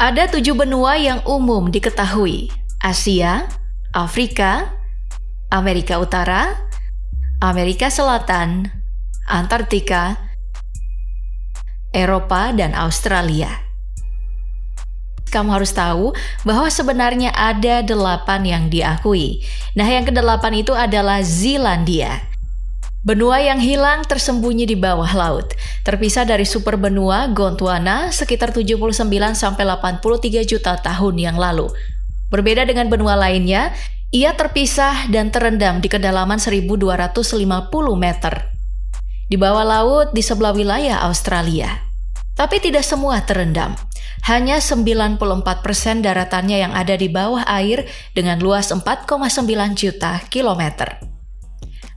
Ada 7 benua yang umum diketahui: Asia, Afrika, Amerika Utara, Amerika Selatan, Antartika, Eropa, dan Australia. Kamu harus tahu bahwa sebenarnya ada 8 yang diakui. Nah, yang ke-8 itu adalah Zealandia. Benua yang hilang tersembunyi di bawah laut, terpisah dari superbenua Gondwana sekitar 79-83 juta tahun yang lalu. Berbeda dengan benua lainnya, ia terpisah dan terendam di kedalaman 1250 meter. Di bawah laut di sebelah wilayah Australia. Tapi tidak semua terendam. Hanya 94% daratannya yang ada di bawah air dengan luas 4,9 juta kilometer.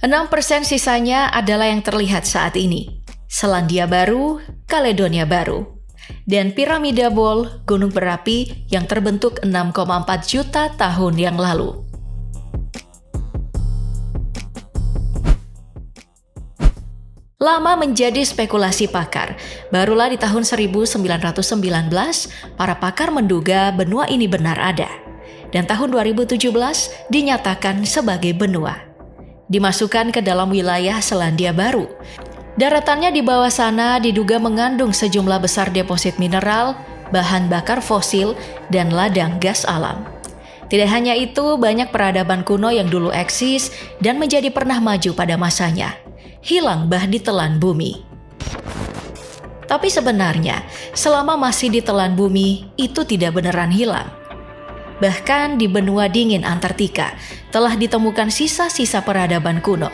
6% sisanya adalah yang terlihat saat ini: Selandia Baru, Kaledonia Baru, dan Piramida Bol, gunung berapi yang terbentuk 6,4 juta tahun yang lalu. Lama menjadi spekulasi pakar. Barulah di tahun 1919, para pakar menduga benua ini benar ada. Dan tahun 2017 dinyatakan sebagai benua. Dimasukkan ke dalam wilayah Selandia Baru. Daratannya di bawah sana diduga mengandung sejumlah besar deposit mineral, bahan bakar fosil, dan ladang gas alam. Tidak hanya itu, banyak peradaban kuno yang dulu eksis dan menjadi pernah maju pada masanya hilang bah ditelan bumi. Tapi sebenarnya, selama masih ditelan bumi, itu tidak beneran hilang. Bahkan di benua dingin Antartika telah ditemukan sisa-sisa peradaban kuno.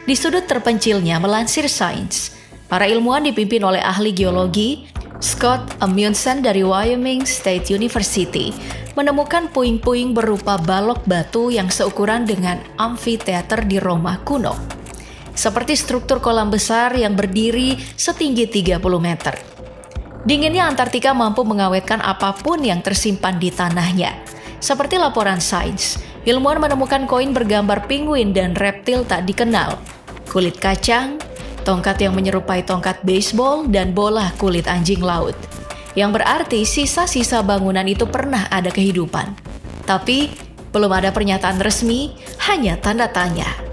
Di sudut terpencilnya, melansir Sains, para ilmuwan dipimpin oleh ahli geologi Scott Amundsen dari Wyoming State University menemukan puing-puing berupa balok batu yang seukuran dengan amfiteater di Roma kuno. Seperti struktur kolam besar yang berdiri setinggi 30 meter. Dinginnya Antartika mampu mengawetkan apapun yang tersimpan di tanahnya. Seperti laporan Sains, ilmuwan menemukan koin bergambar penguin dan reptil tak dikenal, kulit kacang, tongkat yang menyerupai tongkat baseball, dan bola kulit anjing laut. Yang berarti sisa-sisa bangunan itu pernah ada kehidupan. Tapi belum ada pernyataan resmi, hanya tanda tanya.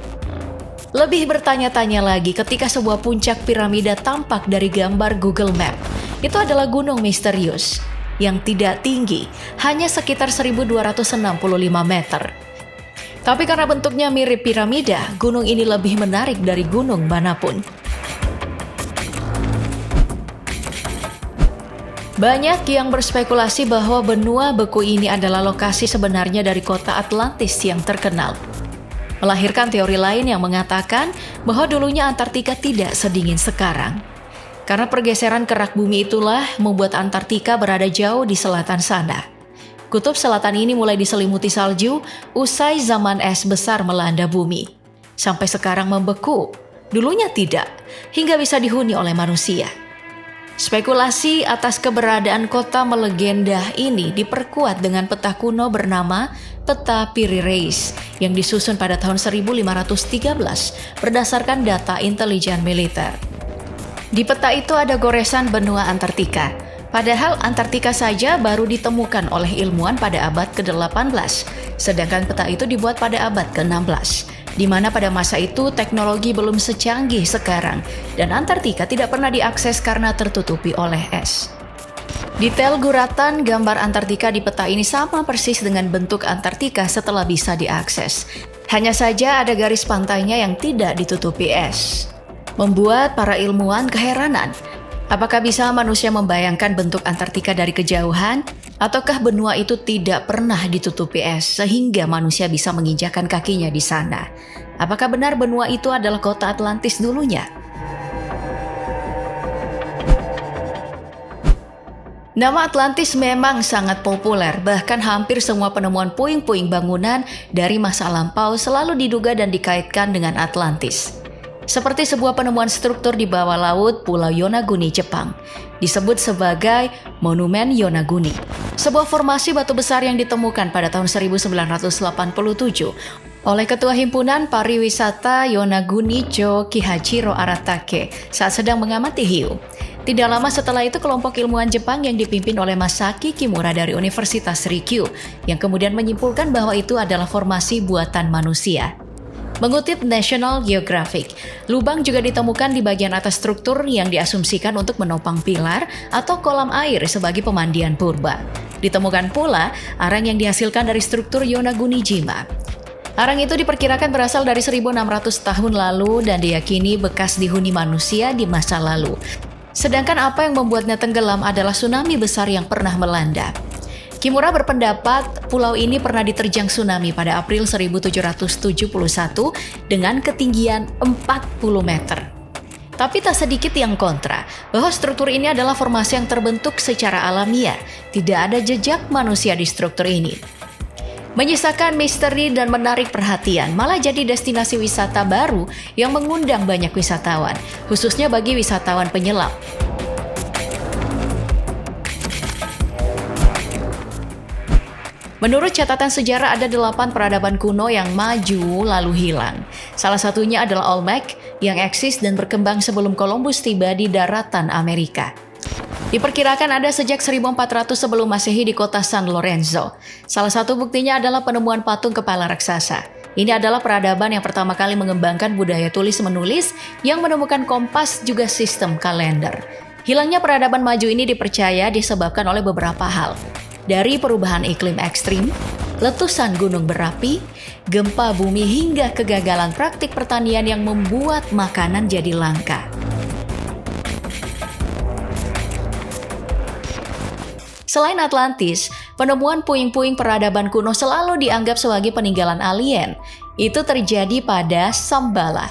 Lebih bertanya-tanya lagi ketika sebuah puncak piramida tampak dari gambar Google Map. Itu adalah gunung misterius yang tidak tinggi, hanya sekitar 1265 meter. Tapi karena bentuknya mirip piramida, gunung ini lebih menarik dari gunung manapun. Banyak yang berspekulasi bahwa benua beku ini adalah lokasi sebenarnya dari kota Atlantis yang terkenal. Melahirkan teori lain yang mengatakan bahwa dulunya Antartika tidak sedingin sekarang. Karena pergeseran kerak bumi itulah membuat Antartika berada jauh di selatan sana. Kutub selatan ini mulai diselimuti salju usai zaman es besar melanda bumi. Sampai sekarang membeku, dulunya tidak, hingga bisa dihuni oleh manusia. Spekulasi atas keberadaan kota melegenda ini diperkuat dengan peta kuno bernama Peta Piri Reis yang disusun pada tahun 1513 berdasarkan data intelijen militer. Di peta itu ada goresan benua Antartika, padahal Antartika saja baru ditemukan oleh ilmuwan pada abad ke-18, sedangkan peta itu dibuat pada abad ke-16. Di mana pada masa itu teknologi belum secanggih sekarang dan Antartika tidak pernah diakses karena tertutupi oleh es. Detail guratan gambar Antartika di peta ini sama persis dengan bentuk Antartika setelah bisa diakses. Hanya saja ada garis pantainya yang tidak ditutupi es. Membuat para ilmuwan keheranan. Apakah bisa manusia membayangkan bentuk Antartika dari kejauhan? Ataukah benua itu tidak pernah ditutupi es sehingga manusia bisa menginjakan kakinya di sana? Apakah benar benua itu adalah kota Atlantis dulunya? Nama Atlantis memang sangat populer, bahkan hampir semua penemuan puing-puing bangunan dari masa lampau selalu diduga dan dikaitkan dengan Atlantis. Seperti sebuah penemuan struktur di bawah laut Pulau Yonaguni, Jepang, disebut sebagai Monumen Yonaguni. Sebuah formasi batu besar yang ditemukan pada tahun 1987 oleh Ketua Himpunan Pariwisata Yonaguni-cho Kihachiro Aratake saat sedang mengamati hiu. Tidak lama setelah itu, kelompok ilmuwan Jepang yang dipimpin oleh Masaki Kimura dari Universitas Rikyū yang kemudian menyimpulkan bahwa itu adalah formasi buatan manusia. Mengutip National Geographic, lubang juga ditemukan di bagian atas struktur yang diasumsikan untuk menopang pilar atau kolam air sebagai pemandian purba. Ditemukan pula arang yang dihasilkan dari struktur Yonaguni-jima. Arang itu diperkirakan berasal dari 1600 tahun lalu dan diyakini bekas dihuni manusia di masa lalu. Sedangkan apa yang membuatnya tenggelam adalah tsunami besar yang pernah melanda. Kimura berpendapat pulau ini pernah diterjang tsunami pada April 1771 dengan ketinggian 40 meter. Tapi tak sedikit yang kontra, bahwa struktur ini adalah formasi yang terbentuk secara alamiah. Tidak ada jejak manusia di struktur ini. Menyisakan misteri dan menarik perhatian, malah jadi destinasi wisata baru yang mengundang banyak wisatawan, khususnya bagi wisatawan penyelam. Menurut catatan sejarah, ada 8 peradaban kuno yang maju lalu hilang. Salah satunya adalah Olmec yang eksis dan berkembang sebelum Columbus tiba di daratan Amerika. Diperkirakan ada sejak 1400 sebelum Masehi di kota San Lorenzo. Salah satu buktinya adalah penemuan patung kepala raksasa. Ini adalah peradaban yang pertama kali mengembangkan budaya tulis-menulis yang menemukan kompas juga sistem kalender. Hilangnya peradaban maju ini dipercaya disebabkan oleh beberapa hal. Dari perubahan iklim ekstrim, letusan gunung berapi, gempa bumi hingga kegagalan praktik pertanian yang membuat makanan jadi langka. Selain Atlantis, penemuan puing-puing peradaban kuno selalu dianggap sebagai peninggalan alien. Itu terjadi pada Shambhala,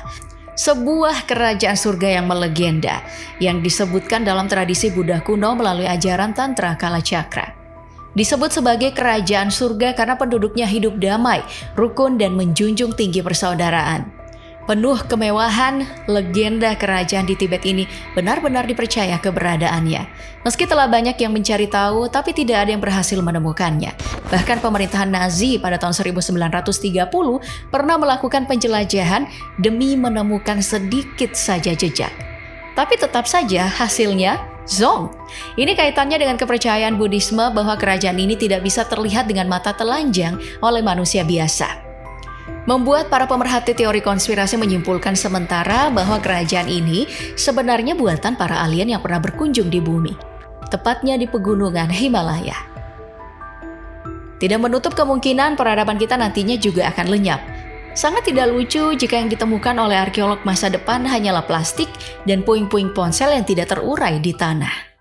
sebuah kerajaan surga yang melegenda, yang disebutkan dalam tradisi Buddha kuno melalui ajaran Tantra Kalacakra. Disebut sebagai kerajaan surga karena penduduknya hidup damai, rukun, dan menjunjung tinggi persaudaraan. Penuh kemewahan, legenda kerajaan di Tibet ini benar-benar dipercaya keberadaannya. Meski telah banyak yang mencari tahu, tapi tidak ada yang berhasil menemukannya. Bahkan pemerintahan Nazi pada tahun 1930 pernah melakukan penjelajahan demi menemukan sedikit saja jejak. Tapi tetap saja hasilnya zong. Ini kaitannya dengan kepercayaan Buddhisme bahwa kerajaan ini tidak bisa terlihat dengan mata telanjang oleh manusia biasa. Membuat para pemerhati teori konspirasi menyimpulkan sementara bahwa kerajaan ini sebenarnya buatan para alien yang pernah berkunjung di bumi, tepatnya di pegunungan Himalaya. Tidak menutup kemungkinan peradaban kita nantinya juga akan lenyap. Sangat tidak lucu jika yang ditemukan oleh arkeolog masa depan hanyalah plastik dan puing-puing ponsel yang tidak terurai di tanah.